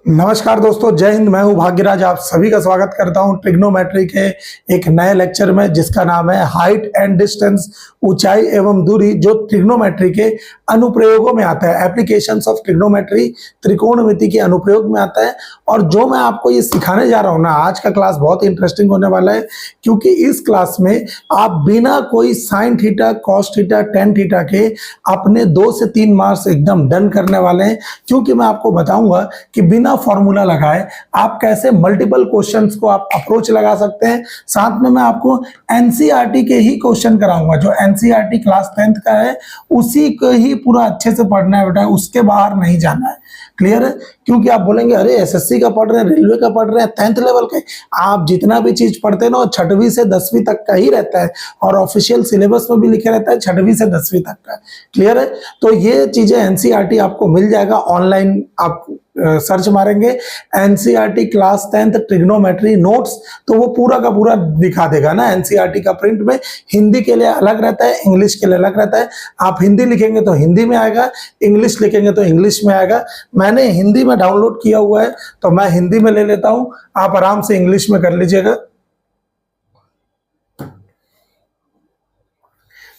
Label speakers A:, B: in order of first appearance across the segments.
A: नमस्कार दोस्तों, जय हिंद। मैं हूं भाग्यराज, आप सभी का स्वागत करता हूं ट्रिग्नोमेट्री के एक नए लेक्चर में जिसका नाम है हाइट एंड डिस्टेंस, ऊंचाई एवं दूरी, जो ट्रिग्नोमेट्री के अनुप्रयोगों में आता है। एप्लीकेशंस ऑफ ट्रिग्नोमेट्री, त्रिकोणमिति के अनुप्रयोग में आता है। और जो मैं आपको ये सिखाने जा रहा हूं ना, आज का क्लास बहुत इंटरेस्टिंग होने वाला है, क्योंकि इस क्लास में आप बिना कोई sine theta, cos theta, tan theta के अपने 2 से 3 मार्क्स एकदम डन करने वाले हैं। क्योंकि मैं आपको बताऊंगा कि बिना फॉर्मूला लगाए आप कैसे मल्टीपल क्वेश्चंस को आप अप्रोच लगा सकते हैं। साथ में मैं आपको एनसीईआरटी के ही क्वेश्चन कराऊंगा, जो एनसीईआरटी क्लास 10th का है उसी को ही पूरा अच्छे से पढ़ना है बेटा, उसके बाहर नहीं जाना है। क्लियर है? क्योंकि आप बोलेंगे अरे एसएससी का पढ़ रहे हैं, रेलवे का पढ़ रहे हैं, 10th लेवल का। आप जितना भी चीज पढ़ते हैं ना, 6वीं से 10वीं तक का ही रहता है, और ऑफिशियल सिलेबस में भी लिखे रहता है 6वीं से 10वीं तक का। क्लियर है? तो ये चीजें एनसीईआरटी आपको मिल जाएगा ऑनलाइन। आप सर्च मारेंगे NCERT class 10th trigonometry notes, तो वो पूरा का पूरा दिखा देगा ना। एनसीईआरटी का प्रिंट में हिंदी के लिए अलग रहता है, इंग्लिश के लिए अलग रहता है। आप हिंदी लिखेंगे तो हिंदी में आएगा, इंग्लिश लिखेंगे तो इंग्लिश में आएगा। मैंने हिंदी में डाउनलोड किया हुआ है तो मैं हिंदी में ले लेता हूं, आप आराम से इंग्लिश में कर लीजिएगा।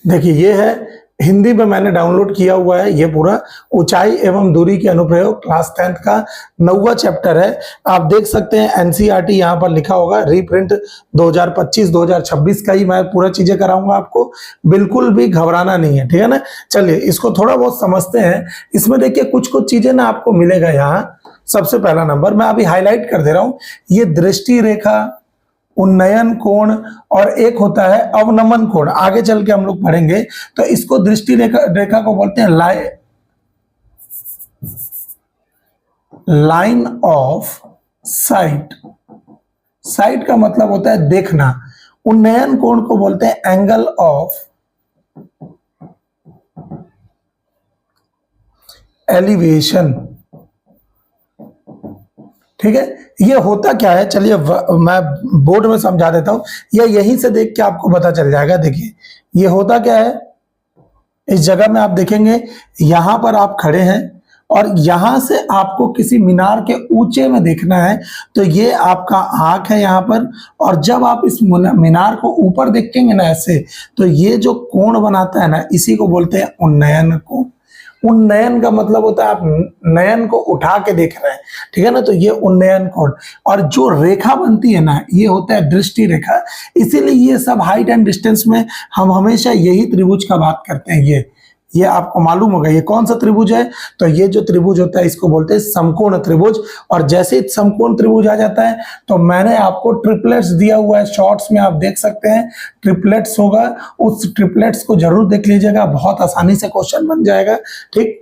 A: देखिए ये है, हिंदी में मैंने डाउनलोड किया हुआ है। ये पूरा ऊंचाई एवं दूरी के अनुप्रयोग क्लास 10th का 9वां चैप्टर है। आप देख सकते हैं एनसीईआरटी यहाँ पर लिखा होगा, रीप्रिंट 2025-2026 का ही मैं पूरा चीजें कराऊंगा आपको। बिल्कुल भी घबराना नहीं है, ठीक है ना। चलिए इसको थोड़ा बहुत समझते हैं। इसमें देखिए कुछ कुछ चीजें ना आपको मिलेगा यहाँ। सबसे पहला नंबर मैं अभी हाईलाइट कर दे रहा हूं, ये दृष्टि रेखा, उन्नयन कोण, और एक होता है अवनमन कोण। आगे चल के हम लोग पढ़ेंगे। तो इसको दृष्टि रेखा को बोलते हैं लाइन ऑफ साइट। साइट का मतलब होता है देखना। उन्नयन कोण को बोलते हैं एंगल ऑफ एलिवेशन। ठीक है, ये होता क्या है, चलिए मैं बोर्ड में समझा देता हूं, या यहीं से देख के आपको पता चल जाएगा। देखिए ये होता क्या है, इस जगह में आप देखेंगे यहां पर आप खड़े हैं और यहां से आपको किसी मीनार के ऊंचे में देखना है। तो ये आपका आंख है यहां पर, और जब आप इस मीनार को ऊपर देखेंगे ना ऐसे, तो ये जो कोण बनाता है ना, इसी को बोलते हैं उन्नयन कोण। उन्नयन का मतलब होता है आप नयन को उठा के देख रहे हैं, ठीक है ना। तो ये उन्नयन कोण, और जो रेखा बनती है ना, ये होता है दृष्टि रेखा। इसीलिए ये सब हाइट एंड डिस्टेंस में हम हमेशा यही त्रिभुज का बात करते हैं। ये आपको मालूम होगा ये कौन सा त्रिभुज है। तो ये जो त्रिभुज होता है इसको बोलते हैं समकोण त्रिभुज। और जैसे ही समकोण त्रिभुज आ जाता है तो मैंने आपको ट्रिपलेट्स दिया हुआ है, शॉर्ट्स में आप देख सकते हैं ट्रिपलेट्स होगा, उस ट्रिपलेट्स को जरूर देख लीजिएगा, बहुत आसानी से क्वेश्चन बन जाएगा। ठीक,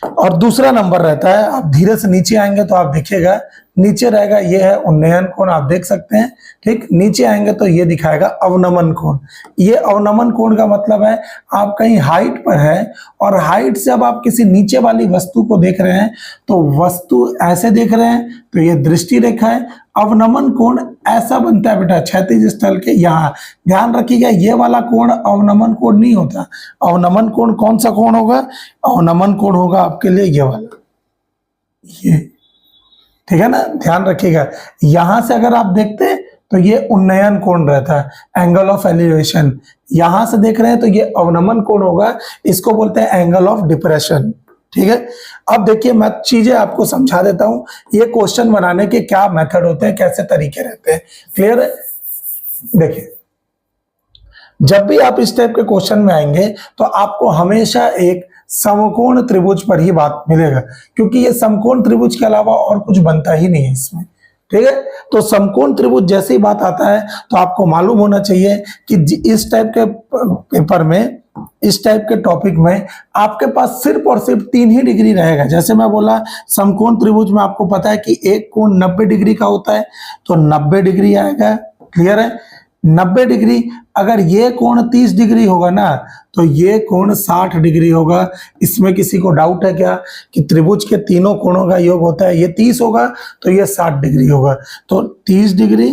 A: और दूसरा नंबर रहता है, आप धीरे से नीचे आएंगे तो आप देखिएगा नीचे रहेगा, ये है उन्नयन कोण, आप देख सकते हैं। ठीक, नीचे आएंगे तो ये दिखाएगा अवनमन कोण। ये अवनमन कोण का मतलब है आप कहीं हाइट पर है, और हाइट से अब आप किसी नीचे वाली वस्तु को देख रहे हैं, तो वस्तु ऐसे देख रहे हैं तो ये दृष्टि रेखा है। अवनमन कोण ऐसा बनता है बेटा, क्षैतिज स्थल के यहाँ। ध्यान रखिएगा ये वाला कोण अवनमन कोण नहीं होता। अवनमन कोण कौन सा कोण होगा? अवनमन कोण होगा आपके लिए ये वाला, ये, ठीक है ना। ध्यान रखिएगा, यहां से अगर आप देखते हैं तो ये उन्नयन कोण रहता है, एंगल ऑफ एलिवेशन। यहां से देख रहे हैं तो ये अवनमन कोण होगा, इसको बोलते हैं एंगल ऑफ डिप्रेशन। ठीक है, अब देखिए मैं चीजें आपको समझा देता हूं, ये क्वेश्चन बनाने के क्या मेथड होते हैं, कैसे तरीके रहते हैं। क्लियर है? देखिए जब भी आप इस टाइप के क्वेश्चन में आएंगे तो आपको हमेशा एक समकोण त्रिभुज पर ही बात मिलेगा, क्योंकि ये समकोण त्रिभुज के अलावा और कुछ बनता ही नहीं है इसमें। ठीक है, तो समकोण त्रिभुज जैसी बात आता है तो आपको मालूम होना चाहिए कि इस टाइप के पेपर में, इस टाइप के टॉपिक में आपके पास सिर्फ और सिर्फ 3 ही डिग्री रहेगा। जैसे मैं बोला समकोण त्रिभुज में आपको पता है कि एक कोण 90 डिग्री का होता है, तो 90 डिग्री आएगा। क्लियर है? 90 डिग्री। अगर ये कोण 30 डिग्री होगा ना, तो ये कोण 60 डिग्री होगा। इसमें किसी को डाउट है क्या कि त्रिभुज के तीनों कोणों का योग होता है, ये 30 होगा तो ये 60 डिग्री होगा। तो 30 डिग्री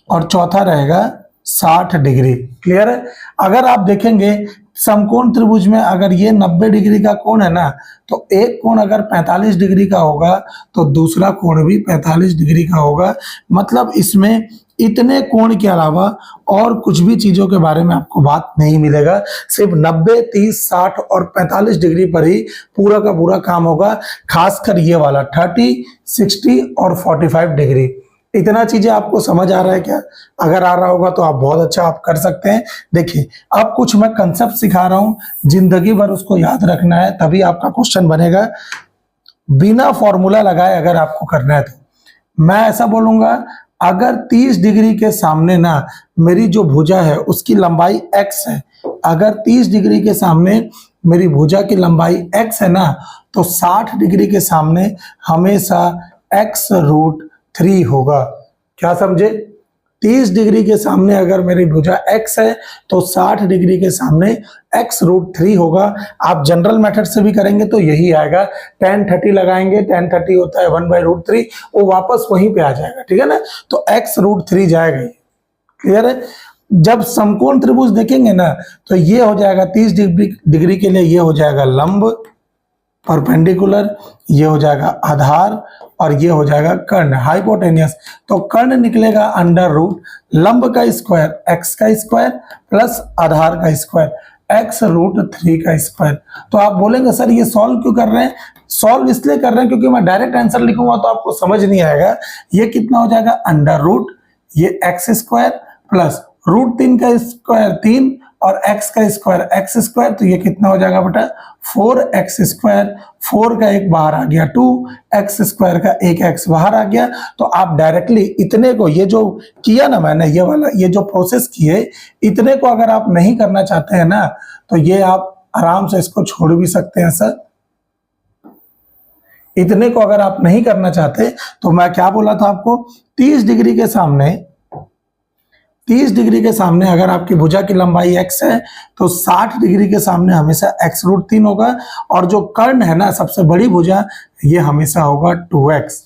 A: और चौथा रहेगा 60 डिग्री। क्लियर है। अगर आप देखेंगे समकोण त्रिभुज में अगर ये 90 डिग्री का कोण है ना, तो एक कोण अगर 45 डिग्री का होगा तो दूसरा कोण भी 45 डिग्री का होगा। मतलब इसमें इतने कोण के अलावा और कुछ भी चीजों के बारे में आपको बात नहीं मिलेगा। सिर्फ 90, 30, 60 और 45 डिग्री पर ही पूरा का पूरा काम होगा। खासकर ये वाला 30, 60 और 45 डिग्री। इतना चीजें आपको समझ आ रहा है क्या? अगर आ रहा होगा तो आप बहुत अच्छा आप कर सकते हैं। देखिए अब कुछ मैं कंसेप्ट सिखा रहा हूं, जिंदगी भर उसको याद रखना है, तभी आपका क्वेश्चन बनेगा। बिना फॉर्मूला लगाए अगर आपको करना है तो मैं ऐसा बोलूंगा, अगर 30 डिग्री के सामने ना मेरी जो भुजा है उसकी लंबाई x है, अगर 30 डिग्री के सामने मेरी भुजा की लंबाई x है ना, तो 60 डिग्री के सामने हमेशा x√3 होगा। क्या समझे? 30 डिग्री के सामने अगर मेरी भुजा x है तो 60 डिग्री के सामने x√3 होगा। आप जनरल मेथड से भी करेंगे तो यही आएगा। tan 30 लगाएंगे, tan 30 होता है 1/√3, वो वापस वहीं पे आ जाएगा। ठीक है ना, तो x√3 जाएगा। क्लियर है। जब समकोण त्रिभुज देखेंगे ना तो ये हो जाएगा 30 डिग्री के लिए, ये हो जाएगा लंब परपेंडिकुलर, ये हो जाएगा आधार और ये हो जाएगा कर्ण हाइपोटेनियस। तो कर्ण निकलेगा अंडर रूट लंब का स्क्वायर x का स्क्वायर प्लस आधार का स्क्वायर x√3 का स्क्वायर। तो आप बोलेंगे सर ये सॉल्व क्यों कर रहे हैं? सॉल्व इसलिए कर रहे हैं क्योंकि मैं डायरेक्ट आंसर लिखूंगा तो आपको समझ नहीं आएगा। ये कितना हो जाएगा अंडर रूट ये x² प्लस √3 का स्क्वायर 3 और x का स्क्वायर x², तो ये कितना हो जाएगा बेटा 4x²। 4 का एक बाहर आ गया 2, x² का एक x बाहर आ गया। तो आप डायरेक्टली इतने को, ये जो किया ना मैंने, ये वाला ये जो प्रोसेस किए, इतने को अगर आप नहीं करना चाहते हैं ना तो ये आप आराम से इसको छोड़ भी सकते हैं सर। इतने को अगर आप नहीं करना चाहते तो मैं क्या बोला था आपको, 30 डिग्री के सामने, 30 डिग्री के सामने अगर आपकी भुजा की लंबाई x है तो 60 डिग्री के सामने हमेशा x√3 होगा। और जो कर्ण है ना सबसे बड़ी भुजा, ये हमेशा होगा 2x।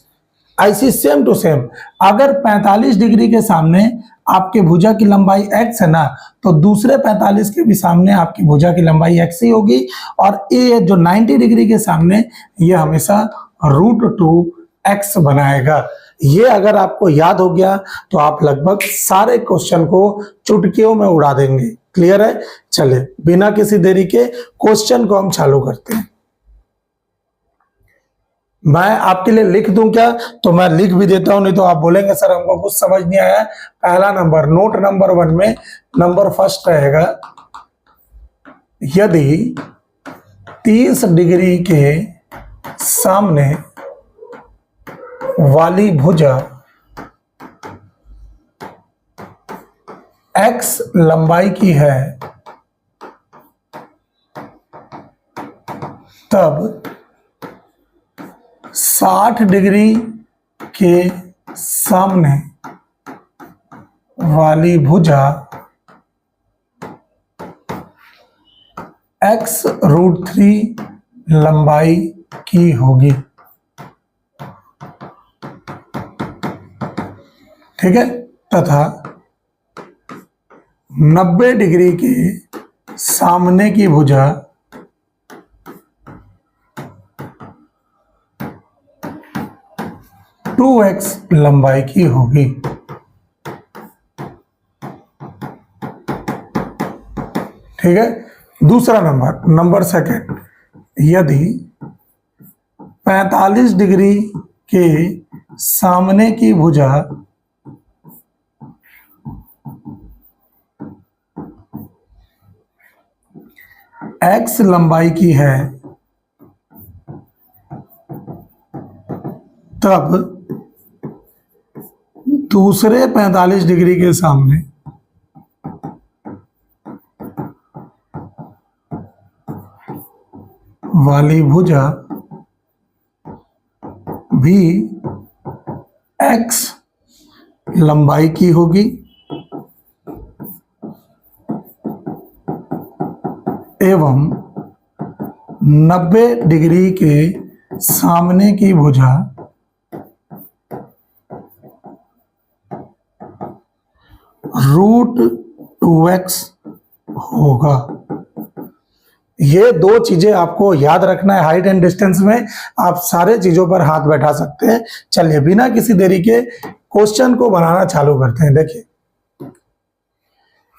A: ऐसी सेम टू सेम अगर 45 डिग्री के सामने आपके भुजा की लंबाई x है ना, तो दूसरे 45 के भी सामने आपकी भुजा की लंबाई x ही होगी। और ये जो 90 डिग्री के सामने, ये हमेशा √2x बनाएगा। ये अगर आपको याद हो गया तो आप लगभग सारे क्वेश्चन को चुटकियों में उड़ा देंगे। क्लियर है। चले बिना किसी देरी के क्वेश्चन को हम चालू करते हैं। मैं आपके लिए लिख दूं क्या? तो मैं लिख भी देता हूं, नहीं तो आप बोलेंगे सर हमको कुछ समझ नहीं आया। पहला नंबर, नोट नंबर 1 में नंबर फर्स्ट रहेगा, यदि 30 डिग्री के सामने वाली भुजा x लंबाई की है, तब 60 डिग्री के सामने वाली भुजा x√3 लंबाई की होगी। ठीक है। तथा 90 डिग्री के सामने की भुजा (2x) लंबाई की होगी। ठीक है। दूसरा नंबर, नंबर सेकंड, यदि 45 डिग्री के सामने की भुजा x लंबाई की है, तब दूसरे 45 डिग्री के सामने वाली भुजा भी x लंबाई की होगी एवं 90 डिग्री के सामने की भुजा 2x होगा। ये दो चीजें आपको याद रखना है। हाइट एंड डिस्टेंस में आप सारे चीजों पर हाथ बैठा सकते हैं। चलिए बिना किसी देरी के क्वेश्चन को बनाना चालू करते हैं। देखिए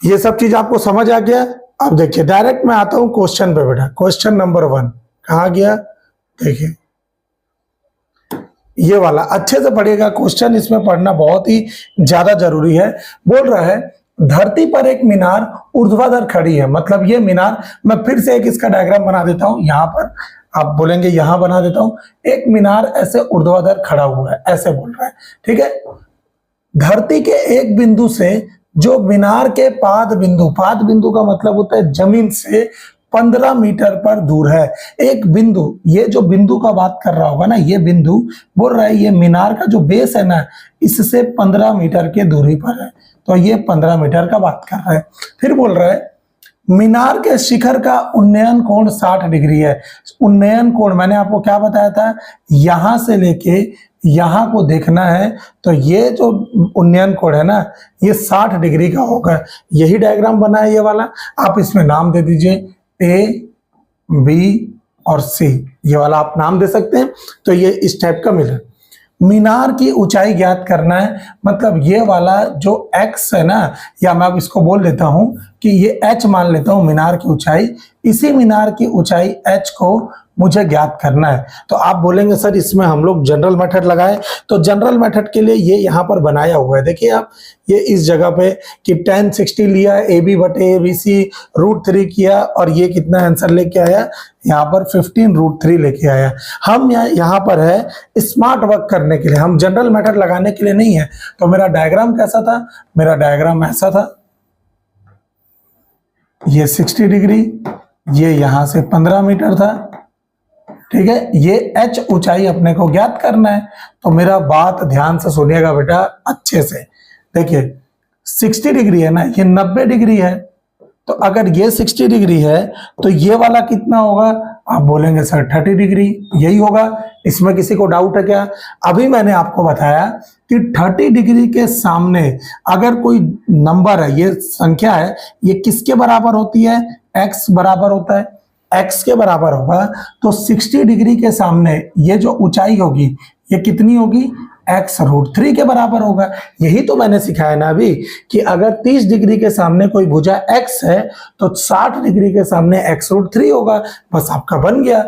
A: ये सब चीज आपको समझ आ गया। अब देखिए डायरेक्ट मैं आता हूं क्वेश्चन पे बेटा। क्वेश्चन नंबर 1 कहाँ गया? देखिए ये वाला अच्छे से पढ़िएगा क्वेश्चन, इसमें पढ़ना बहुत ही ज्यादा जरूरी है। बोल रहा है धरती पर एक मीनार ऊर्ध्वाधर खड़ी है। मतलब ये मीनार, मैं फिर से एक इसका डायग्राम बना देता हूं। यहां पर आप बोलेंगे यहां बना देता हूं। एक मीनार ऐसे ऊर्ध्वाधर खड़ा हुआ है, ऐसे बोल रहा है, ठीक है। धरती के एक बिंदु से जो मीनार के पाद बिंदु का मतलब होता है जमीन से 15 मीटर पर दूर है। एक बिंदु, ये जो बिंदु का बात कर रहा होगा ना, ये बिंदु बोल रहा है ये मीनार का जो बेस है ना, इससे 15 मीटर के दूरी पर है। तो ये 15 मीटर का बात कर रहा है। फिर बोल रहा है मीनार के शिखर का उन्नयन कोण 60 डिग्री है। उन्नयन कोण मैंने आपको क्या बताया था, यहां से लेके यहां को देखना है। तो ये जो उन्नयन कोण है ना, ये 60 डिग्री का होगा। यही डायग्राम बना है ये वाला। आप इसमें नाम दे दीजिए ए, बी और सी, ये वाला आप नाम दे सकते हैं। तो ये इस टाइप का मिला। मीनार की ऊंचाई ज्ञात करना है। मतलब ये वाला जो x है ना, या मैं अब इसको बोल देता हूं कि ये h मान लेता हूं मीनार की ऊंचाई। इसी मीनार की ऊंचाई h को मुझे ज्ञात करना है। तो आप बोलेंगे सर इसमें हम लोग जनरल मेथड लगाएं। तो जनरल मेथड के लिए ये यहाँ पर बनाया हुआ है। देखिए आप, ये इस जगह पे कि tan 60 लिया, AB बटे ABC √3 किया, और ये कितना आंसर लेके आया, यहाँ पर 15√3 लेके आया। हम यहाँ पर है स्मार्ट वर्क करने के लिए, हम जनरल मेथड लगाने के लिए नहीं है। तो मेरा डायग्राम कैसा था? मेरा डायग्राम ऐसा था, ये 60 डिग्री, ये यहां से 15 मीटर था, ठीक है। ये h ऊंचाई अपने को ज्ञात करना है। तो मेरा बात ध्यान से सुनिएगा बेटा अच्छे से। देखिए 60 डिग्री है ना, ये 90 डिग्री है। तो अगर ये 60 डिग्री है तो ये वाला कितना होगा? आप बोलेंगे सर 30 डिग्री, यही होगा। इसमें किसी को डाउट है क्या? अभी मैंने आपको बताया कि 30 डिग्री के सामने अगर कोई नंबर है, ये संख्या है, ये किसके बराबर होती है? x बराबर होता है। x के बराबर होगा तो 60 डिग्री के सामने ये जो ऊंचाई होगी ये कितनी होगी? x√3 के बराबर होगा। यही तो मैंने सिखाया ना अभी कि अगर 30 डिग्री के सामने कोई भुजा x है तो 60 डिग्री के सामने x√3 होगा। बस आपका बन गया।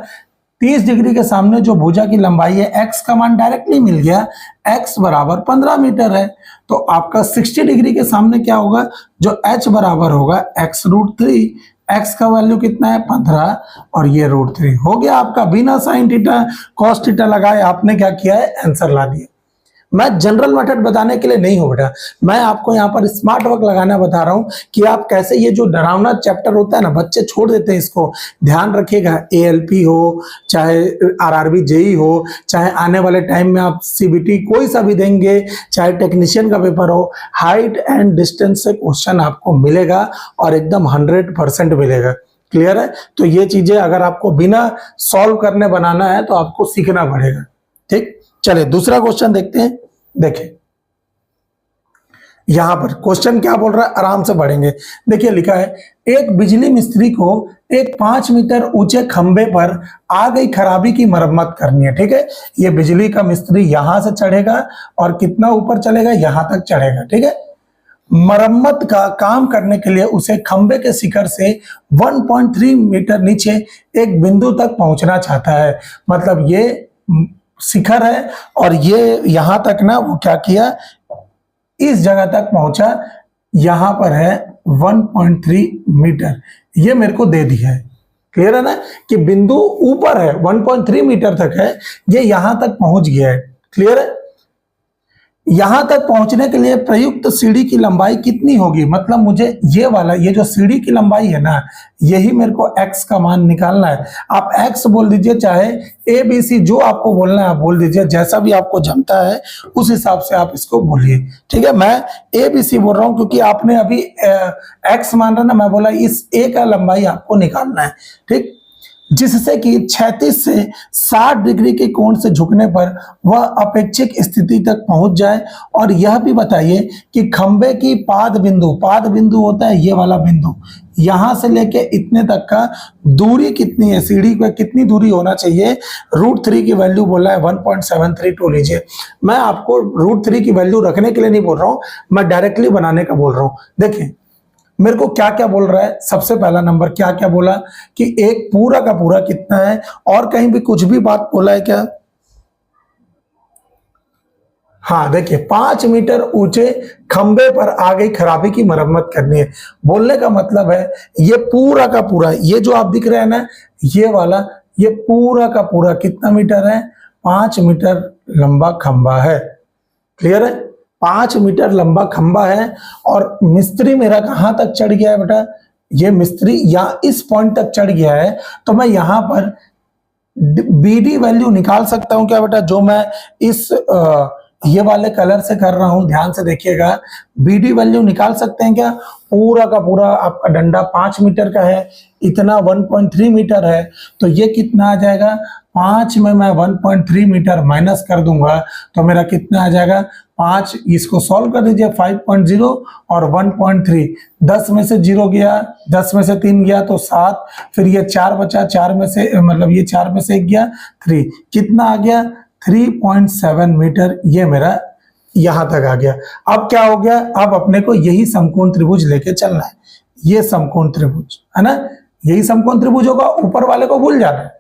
A: 30 डिग्री के सामने जो भुजा की लंबाई है, x का मान डायरेक्टली मिल गया, x बराबर 15 मीटर है। तो आपका 60 डिग्री के सामने क्या होगा? जो h बराबर होगा x√3। x का वैल्यू कितना है? 15, और ये √3 हो गया आपका। बिना साइन थीटा कॉस थीटा लगाए आपने क्या किया है? आंसर ला दिया। मैं जनरल मेथड बताने के लिए नहीं हूं बेटा, मैं आपको यहाँ पर स्मार्ट वर्क लगाना बता रहा हूं कि आप कैसे, ये जो डरावना चैप्टर होता है ना, बच्चे छोड़ देते हैं इसको। ध्यान रखिएगा, ALP हो, चाहे RRB JEE हो, चाहे आने वाले टाइम में आप CBT कोई सा भी देंगे, चाहे टेक्नीशियन का पेपर हो, हाइट एंड डिस्टेंस से क्वेश्चन आपको मिलेगा और एकदम 100% मिलेगा। क्लियर है? तो ये चीजें अगर आपको बिना सॉल्व करने बनाना है तो आपको सीखना पड़ेगा। ठीक, चलिए दूसरा क्वेश्चन देखते हैं। देखिए यहां पर क्वेश्चन क्या बोल रहा है, आराम से पढ़ेंगे। देखिए लिखा है एक बिजली मिस्त्री को एक 5 मीटर ऊंचे खंबे पर आ गई खराबी की मरम्मत करनी है। ठीक है, ये बिजली का मिस्त्री यहां से चढ़ेगा और कितना ऊपर चलेगा? यहां तक चढ़ेगा। ठीक है, मरम्मत का काम करने के लिए उसे खंबे के शिखर से 1.3 मीटर नीचे एक बिंदु तक पहुंचना चाहता है। मतलब ये शिखर है और ये यहां तक ना, वो क्या किया, इस जगह तक पहुंचा। यहां पर है 1.3 मीटर, ये मेरे को दे दिया है। क्लियर है ना कि बिंदु ऊपर है, 1.3 मीटर तक है, ये यहां तक पहुंच गया है। क्लियर है? यहां तक पहुंचने के लिए प्रयुक्त सीढ़ी की लंबाई कितनी होगी? मतलब मुझे ये वाला, ये जो सीढ़ी की लंबाई है ना, यही मेरे को x का मान निकालना है। आप x बोल दीजिए, चाहे ABC जो आपको बोलना है आप बोल दीजिए, जैसा भी आपको जमता है उस हिसाब से आप इसको बोलिए। ठीक है, मैं ABC बोल रहा हूं क्योंकि आपने अभी x मान रहा ना, मैं बोला इस a का लंबाई आपको निकालना है। ठीक, जिससे कि 36 से 60 डिग्री के कोण से झुकने पर वह अपेक्षित स्थिति तक पहुंच जाए। और यह भी बताइए कि खंबे की पाद बिंदु होता है ये वाला बिंदु, यहां से लेके इतने तक का दूरी कितनी है, सीढ़ी पर कितनी दूरी होना चाहिए। √3 की वैल्यू बोला है 1.732 लीजिए। मैं आपको √3 की वैल्यू रखने के लिए नहीं बोल रहा हूं, मैं डायरेक्टली बनाने का बोल रहा हूं। देखिए मेरे को क्या क्या बोल रहा है। सबसे पहला नंबर क्या क्या बोला कि एक पूरा का पूरा कितना है, और कहीं भी कुछ भी बात बोला है क्या? हाँ देखिए 5 मीटर ऊंचे खंबे पर आ गई खराबी की मरम्मत करनी है। बोलने का मतलब है ये पूरा का पूरा, ये जो आप दिख रहे हैं ना ये वाला, ये पूरा का पूरा कितना मीटर है? 5 मीटर लंबा खंबा है। क्लियर है? 5 मीटर लंबा खंबा है। और मिस्त्री मेरा कहां तक चढ़ गया है बेटा? ये मिस्त्री या इस पॉइंट तक चढ़ गया है, तो मैं यहां पर बीडी वैल्यू निकाल सकता हूं क्या बेटा? जो मैं इस ये वाले कलर से कर रहा हूं, ध्यान से देखिएगा। बीडी वैल्यू निकाल सकते हैं क्या? पूरा का पूरा आपका डंडा 5 मीटर का है, इतना 1.3 मीटर है, तो ये कितना आ जाएगा? 5 में मैं 1.3 मीटर माइनस कर दूंगा तो मेरा कितना आ जाएगा? 5, इसको सॉल्व कर दीजिए। 5.0 और 1.3, 10 में से 0 गया, 10 में से 3 गया तो 7, फिर ये 4 बचा, 4 में से मतलब ये 4 में से 1 गया 3, कितना आ गया? 3.7 मीटर। ये मेरा यहां तक आ गया। अब क्या हो गया? अब अपने को यही समकोण त्रिभुज लेके चलना है। ये समकोण त्रिभुज है ना, यही समकोण त्रिभुज होगा, ऊपर वाले को भूल जाना है।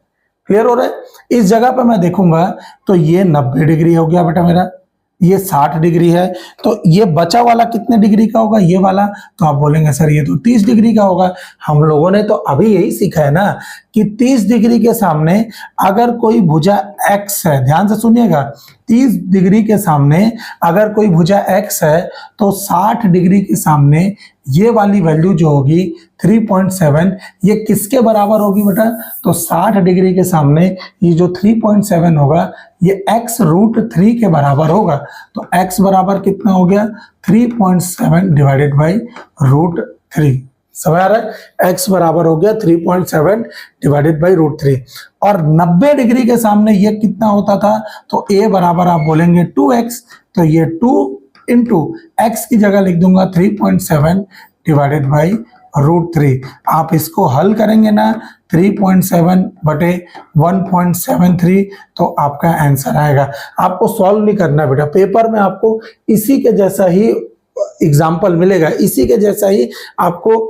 A: क्लियर हो रहा है? इस जगह पे मैं देखूंगा तो ये 90 डिग्री हो गया बेटा मेरा, ये 60 डिग्री है, तो ये बचा वाला कितने डिग्री का होगा? ये वाला, तो आप बोलेंगे सर ये तो 30 डिग्री का होगा। हम लोगों ने तो अभी यही सीखा है ना कि 30 डिग्री के सामने अगर कोई भुजा x है, ध्यान से सुनिएगा, 30 डिग्री के सामने अगर कोई भुजा x है तो 60 डिग्री के सामने ये वाली वैल्यू जो होगी 3.7, ये किसके बराबर होगी बेटा? तो 60 डिग्री के सामने ये जो 3.7 होगा ये x √3 के बराबर होगा। तो x बराबर कितना हो गया? 3.7 डिवाइडेड बाई √3। समझ आ रहा है? x बराबर हो गया 3.7 डिवाइडेड बाई √3। और 90 डिग्री के सामने ये कितना होता था? तो a बराबर आप बोलेंगे 2x, तो ये 2 इंटू x की जगह लिख दूंगा 3.7 डिवाइडेड बाई √3। आप इसको हल करेंगे ना 3.7 बटे 1.73, तो आपका आंसर आएगा। आपको सॉल्व नहीं करना बेटा, पेपर में आपको इसी के जैसा ही एग्जाम्पल मिलेगा, इसी के जैसा ही आपको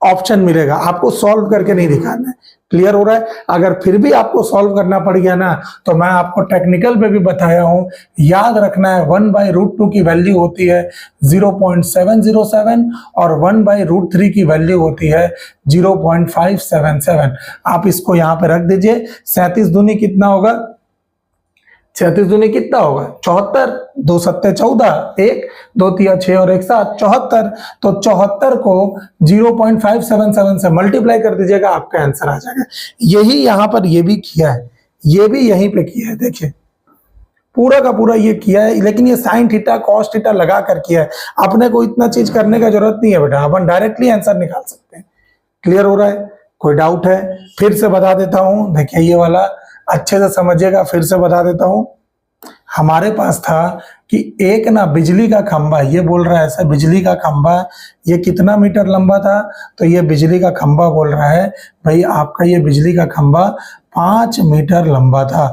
A: ऑप्शन मिलेगा, आपको सॉल्व करके नहीं दिखाना है। क्लियर हो रहा है? अगर फिर भी आपको सॉल्व करना पड़ गया ना, तो मैं आपको टेक्निकल पे भी बताया हूं, याद रखना है 1/√2 की वैल्यू होती है 0.707 और 1/√3 की वैल्यू होती है 0.577। आप इसको यहां पे रख दीजिए। 37 दूनी कितना होगा? 36 दूनी कितना होगा? 74, 2 सत्ते 14, 1 2 तिया 6 और 1 7, 74। तो 74 को 0.577 से मल्टीप्लाई कर दीजिएगा, आपका आंसर आ जाएगा। यही यहां पर ये भी किया है, ये भी यहीं पे किया है। देखिए पूरा का पूरा ये किया है, लेकिन ये sin थीटा cos थीटा लगा कर किया है। अपने को इतना चीज करने का जरूरत नहीं है बेटा, अपन डायरेक्टली आंसर निकाल सकते हैं। क्लियर हो रहा है? कोई डाउट है? फिर से बता देता हूं, देखिए ये वाला अच्छे से समझिएगा, फिर से बता देता हूं। हमारे पास था कि एक ना बिजली का खंबा, ये बोल रहा है ऐसा, बिजली का खंबा ये कितना मीटर लंबा था? तो ये बिजली का खंबा बोल रहा है भाई आपका ये बिजली का खंबा 5 मीटर लंबा था।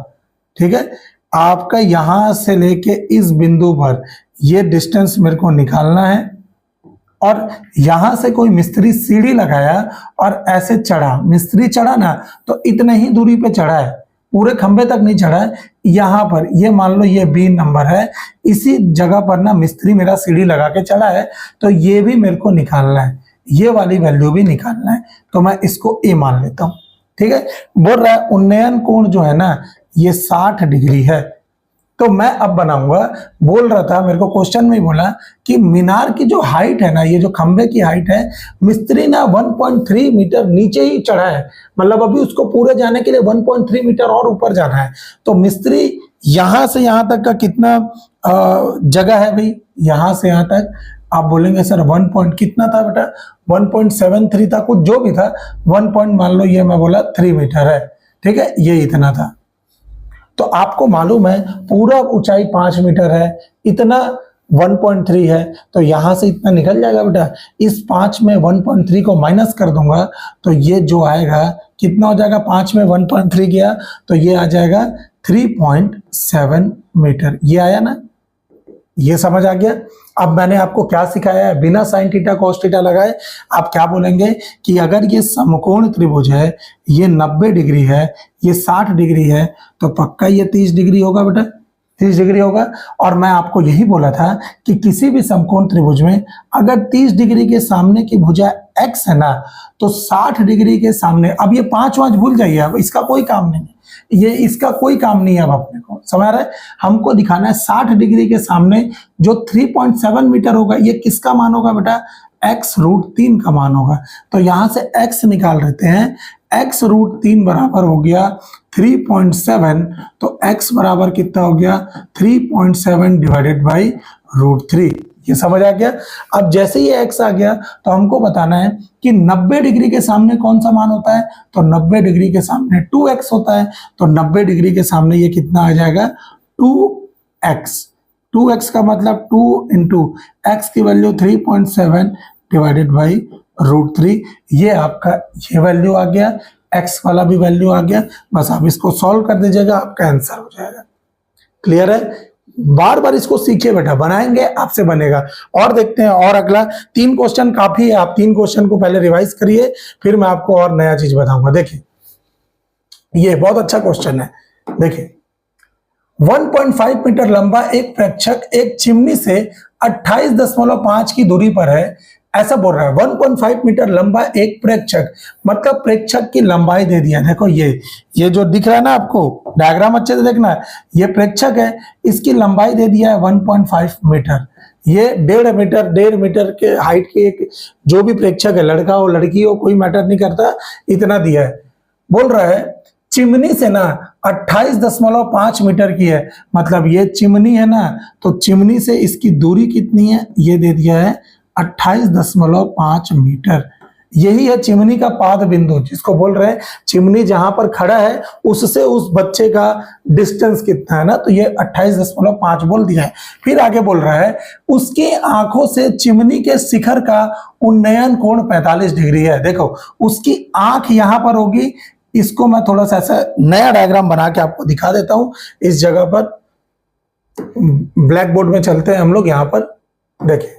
A: ठीक है, आपका यहां से लेके इस बिंदु पर ये डिस्टेंस मेरे को निकालना है, और यहां से कोई मिस्त्री सीढ़ी लगाया और ऐसे चढ़ा, मिस्त्री चढ़ा ना तो इतने ही दूरी पे चढ़ा है, पूरे खंबे तक नहीं चढ़ा है। यहां पर ये मान लो ये बी नंबर है, इसी जगह पर ना मिस्त्री मेरा सीढ़ी लगा के चढ़ा है, तो ये भी मेरे को निकालना है, ये वाली वैल्यू भी निकालना है। तो मैं इसको ए मान लेता हूं। ठीक है, बोल रहा है उन्नयन कोण जो है ना ये 60 डिग्री है। तो मैं अब बनाऊंगा, बोल रहा था मेरे को क्वेश्चन में ही बोला कि मीनार की जो हाइट है ना, ये जो खंबे की हाइट है, मिस्त्री ना 1.3 मीटर नीचे ही चढ़ा है, मतलब अभी उसको पूरे जाने के लिए 1.3 मीटर और ऊपर जाना है। तो मिस्त्री यहां से यहां तक का कितना जगह है भाई? यहां से यहां तक आप बोलेंगे सर 1 पॉइंट कितना था बेटा, 1.73 था, कुछ जो भी था, 1 पॉइंट मान लो ये मैं बोला 3 मीटर है, ठीक है, ये इतना था। तो आपको मालूम है पूरा ऊंचाई 5 मीटर है, इतना 1.3 है, तो यहां से इतना निकल जाएगा बेटा। इस 5 में 1.3 को माइनस कर दूंगा तो ये जो आएगा कितना हो जाएगा, 5 में 1.3 गया तो ये आ जाएगा 3.7 मीटर। ये आया ना, ये समझ आ गया। अब मैंने आपको क्या सिखाया है, बिना साइन थीटा कॉस थीटा लगाए आप क्या बोलेंगे कि अगर ये समकोण त्रिभुज है, ये 90 डिग्री है, ये 60 डिग्री है, तो पक्का ये 30 डिग्री होगा बेटा, 30 डिग्री होगा। और मैं आपको यही बोला था कि किसी भी समकोण त्रिभुज में अगर 30 डिग्री के सामने की भुजा x है ना, तो 60 डिग्री के सामने, अब ये 5 भूल जाइए, अब इसका कोई काम नहीं, ये इसका कोई काम नहीं है। अब अपने को समझ रहा है, हमको दिखाना है 60 डिग्री के सामने जो 3.7 मीटर होगा, ये किसका मान होगा बेटा, x√3 का मान होगा। तो यहां से x निकाल लेते हैं, x√3 बराबर हो गया 3.7, तो x बराबर कितना हो गया 3.7 डिवाइडेड बाई √3। ये समझ आ गया। अब जैसे ये x आ गया तो हमको बताना है कि 90 डिग्री के सामने कौन सा मान होता है, तो 90 डिग्री के सामने 2x होता है, तो 90 डिग्री के सामने ये कितना आ जाएगा 2x। 2x का मतलब 2 इंटू x की वैल्यू 3.7 डिवाइडेड बाई √3। ये आपका ये वैल्यू आ गया, x वाला भी वैल्यू आ गया। बस आप इसको सॉल्व कर दीजिएगा, आपका आंसर हो जाएगा। क्लियर है, बार बार इसको सीखिए बेटा, बनाएंगे आपसे बनेगा। और देखते हैं, और अगला 3 क्वेश्चन काफी है, आप 3 क्वेश्चन को पहले रिवाइज करिए, फिर मैं आपको और नया चीज बताऊंगा। देखिए ये बहुत अच्छा क्वेश्चन है। देखिए 1.5 मीटर लंबा एक प्रेक्षक एक चिमनी से 28.5 की दूरी पर है, ऐसा बोल रहा है। 1.5 मीटर लंबा एक प्रेक्षक, मतलब प्रेक्षक की लंबाई दे दिया। देखो ये जो दिख रहा है ना आपको, डायग्राम अच्छे से देखना है, ये प्रेक्षक है, इसकी लंबाई दे दिया है 1.5 मीटर। ये 1.5 मीटर के हाइट के एक जो भी प्रेक्षक है, लड़का हो लड़की हो कोई मैटर नहीं करता, इतना दिया है। बोल रहा है चिमनी से ना 28.5 मीटर की है, मतलब ये चिमनी है ना, तो चिमनी से इसकी दूरी कितनी है, ये दे दिया है 28.5 मीटर। यही है चिमनी का पाद बिंदु, जिसको बोल रहे हैं चिमनी जहां पर खड़ा है उससे उस बच्चे का डिस्टेंस कितना है ना, तो ये 28.5 बोल दिया है। फिर आगे बोल रहा है उसकी आंखों से चिमनी के शिखर का उन्नयन कोण 45 डिग्री है। देखो उसकी आंख यहां पर होगी, इसको मैं थोड़ा सा ऐसा नया डायग्राम बना के आपको दिखा देता हूं। इस जगह पर ब्लैक बोर्ड में चलते हैं हम लोग, यहां पर देखिए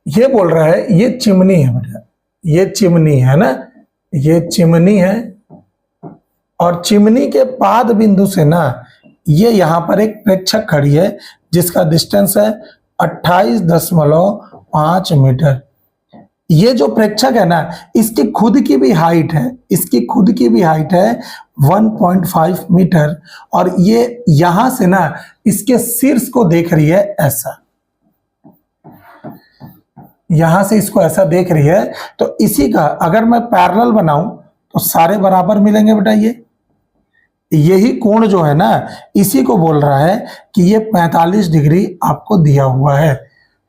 A: ये बोल रहा है ये चिमनी है बेटा, ये चिमनी है ना, ये चिमनी है, और चिमनी के पाद बिंदु से ना ये यहां पर एक प्रेक्षक खड़ी है जिसका डिस्टेंस है 28.5 मीटर। ये जो प्रेक्षक है ना, इसकी खुद की भी हाइट है, इसकी खुद की भी हाइट है 1.5 मीटर, और ये यहां से ना इसके शीर्ष को देख रही है ऐसा, यहां से इसको ऐसा देख रही है। तो इसी का अगर मैं पैरेलल बनाऊं तो सारे बराबर मिलेंगे बेटा। यही कोण जो है ना, इसी को बोल रहा है कि ये 45 डिग्री आपको दिया हुआ है।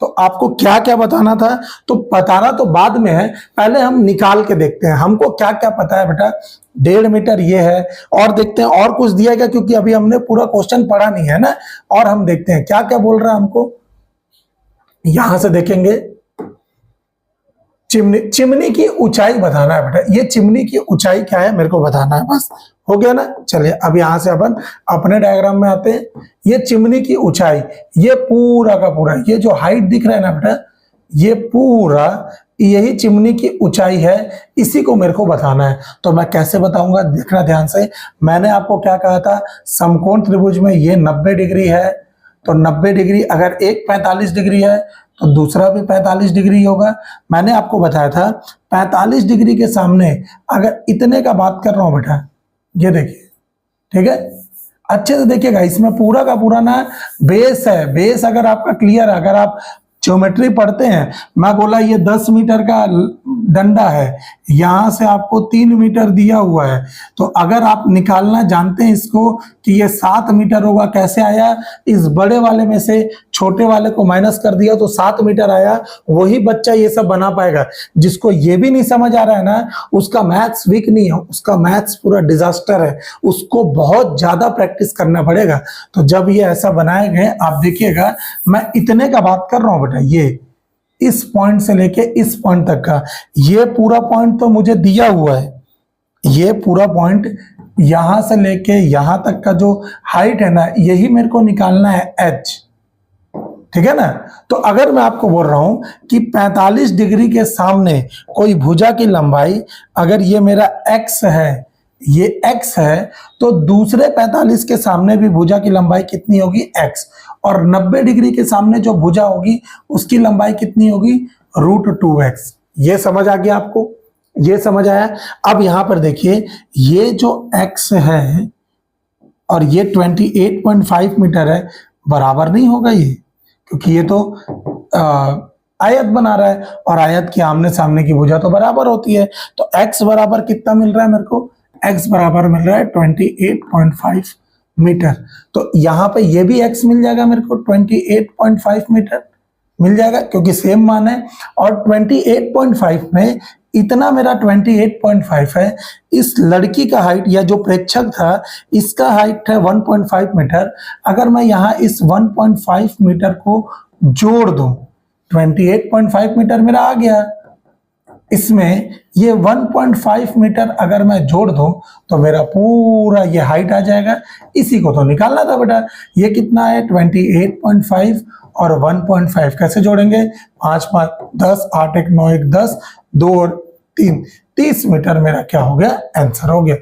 A: तो आपको क्या क्या बताना था, तो बताना तो बाद में है, पहले हम निकाल के देखते हैं हमको क्या क्या पता है बेटा। 1.5 मीटर ये है, और देखते हैं और कुछ दिया गया, क्योंकि अभी हमने पूरा क्वेश्चन पढ़ा नहीं है ना। और हम देखते हैं क्या क्या बोल रहा है हमको, यहां से देखेंगे चिमनी की ऊंचाई बताना है बेटा। ये चिमनी की ऊंचाई क्या है मेरे को बताना है, बस हो गया ना। चलिए अब यहां से अपन अपने डायग्राम में आते हैं। ये चिमनी की ऊंचाई, ये पूरा का पूरा, ये जो हाइट दिख रहा है ना बेटा, ये पूरा यही चिमनी की ऊंचाई है, इसी को मेरे को बताना है। तो मैं कैसे बताऊंगा, देखना ध्यान से। मैंने आपको क्या कहा था, समकोण त्रिभुज में ये 90 डिग्री है, तो 90 डिग्री अगर एक 45 डिग्री है तो दूसरा भी 45 डिग्री होगा। मैंने आपको बताया था 45 डिग्री के सामने अगर इतने का बात कर रहा हूं बेटा, ये देखिए, ठीक है, अच्छे से देखिएगा, इसमें पूरा का पूरा ना बेस है। बेस अगर आपका क्लियर है, अगर आप ज्योमेट्री पढ़ते हैं। मैं बोला ये 10 मीटर का डंडा है, यहां से आपको 3 मीटर दिया हुआ है, तो अगर आप निकालना जानते हैं इसको कि ये 7 मीटर होगा, कैसे आया, इस बड़े वाले में से छोटे वाले को माइनस कर दिया तो 7 मीटर आया। वही बच्चा ये सब बना पाएगा। जिसको ये भी नहीं समझ आ रहा है ना, उसका मैथ्स वीक नहीं है, उसका मैथ्स पूरा डिजास्टर है, उसको बहुत ज्यादा प्रैक्टिस करना पड़ेगा। तो जब ये ऐसा बनाए गए, आप देखिएगा, मैं इतने का बात कर रहा हूं बेटा, ये इस पॉइंट से लेके इस पॉइंट तक का, ये पूरा पॉइंट तो मुझे दिया हुआ है, ये पूरा पॉइंट यहां से लेके यहां तक का जो हाइट है ना, यही मेरे को निकालना है h, ठीक है ना। तो अगर मैं आपको बोल रहा हूं कि 45 डिग्री के सामने कोई भुजा की लंबाई, अगर ये मेरा x है, ये x है, तो दूसरे 45 के सामने भी भुजा की लंबाई कितनी होगी, x, और 90 डिग्री के सामने जो भुजा होगी उसकी लंबाई कितनी होगी, √2x। ये समझ आ गया आपको, ये समझ आया। अब यहां पर देखिए, ये जो x है और ये 28.5 मीटर है, बराबर नहीं होगा ये, क्योंकि ये तो आयत बना रहा है और आयत की आमने सामने की भुजा तो बराबर होती है। तो x बराबर कितना मिल रहा है मेरे को, x बराबर मिल रहा है 28.5 मीटर। तो यहां पे ये भी x मिल जाएगा मेरे को, 28.5 मीटर मिल जाएगा, क्योंकि सेम मान है। और 28.5 में इतना मेरा 28.5 है। इस लड़की का हाइट या जो प्रेक्षक था, इसका हाइट है 1.5 मीटर। अगर मैं यहाँ इस 1.5 मीटर को जोड़ दूं, 28.5 मीटर मेरा आ गया, इसमें ये 1.5 मीटर अगर मैं जोड़ दूं तो मेरा पूरा ये हाइट आ जाएगा। इसी को तो निकालना था बेटा। ये कितना है, 28.5 और 1.5 कैसे जोड़ेंगे, 5 5 10, 8 1 9 1 10, 2 और 3, 30 मीटर मेरा क्या हो गया, आंसर हो गया।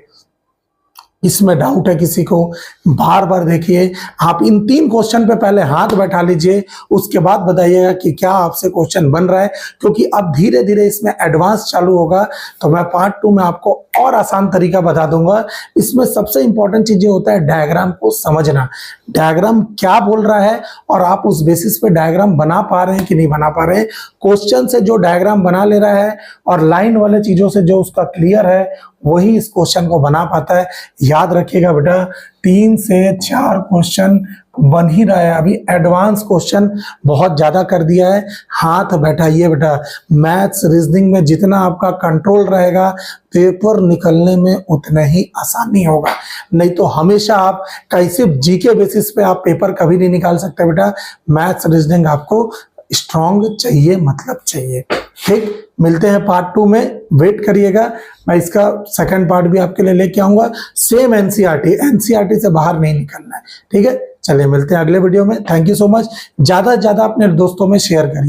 A: इसमें डाउट है किसी को, बार बार देखिए। आप इन 3 क्वेश्चन पे पहले हाथ बैठा लीजिए, उसके बाद बताइएगा कि क्या आपसे क्वेश्चन बन रहा है, क्योंकि अब धीरे धीरे इसमें एडवांस चालू होगा। तो मैं पार्ट 2 में आपको और आसान तरीका बता दूंगा। इसमें सबसे इंपॉर्टेंट चीज ये होता है डायग्राम को समझना, डायग्राम क्या बोल रहा है और आप उस बेसिस पे डायग्राम बना पा रहे हैं कि नहीं बना पा रहे हैं। क्वेश्चन से जो डायग्राम बना ले रहा है और लाइन वाले चीजों से जो उसका क्लियर है, वही इस क्वेश्चन को बना पाता है। याद रखिएगा बेटा, 3 से 4 क्वेश्चन बन ही रहा है। अभी एडवांस क्वेश्चन बहुत ज्यादा कर दिया है। हाथ बैठाइए बेटा, मैथ्स रीजनिंग में जितना आपका कंट्रोल रहेगा, पेपर निकलने में उतना ही आसानी होगा। नहीं तो हमेशा आप कैसे जीके बेसिस पे आप पेपर कभी नहीं निकाल सकते बेटा। मैथ्स रीजनिंग आपको स्ट्रॉन्ग चाहिए, मतलब चाहिए। ठीक, मिलते हैं पार्ट 2 में, वेट करिएगा। मैं इसका सेकंड पार्ट भी आपके लिए लेके आऊंगा। सेम एनसीईआरटी से बाहर नहीं निकलना है, ठीक है। चलिए मिलते हैं अगले वीडियो में। Thank you so much. ज्यादा से ज्यादा अपने दोस्तों में शेयर करिए।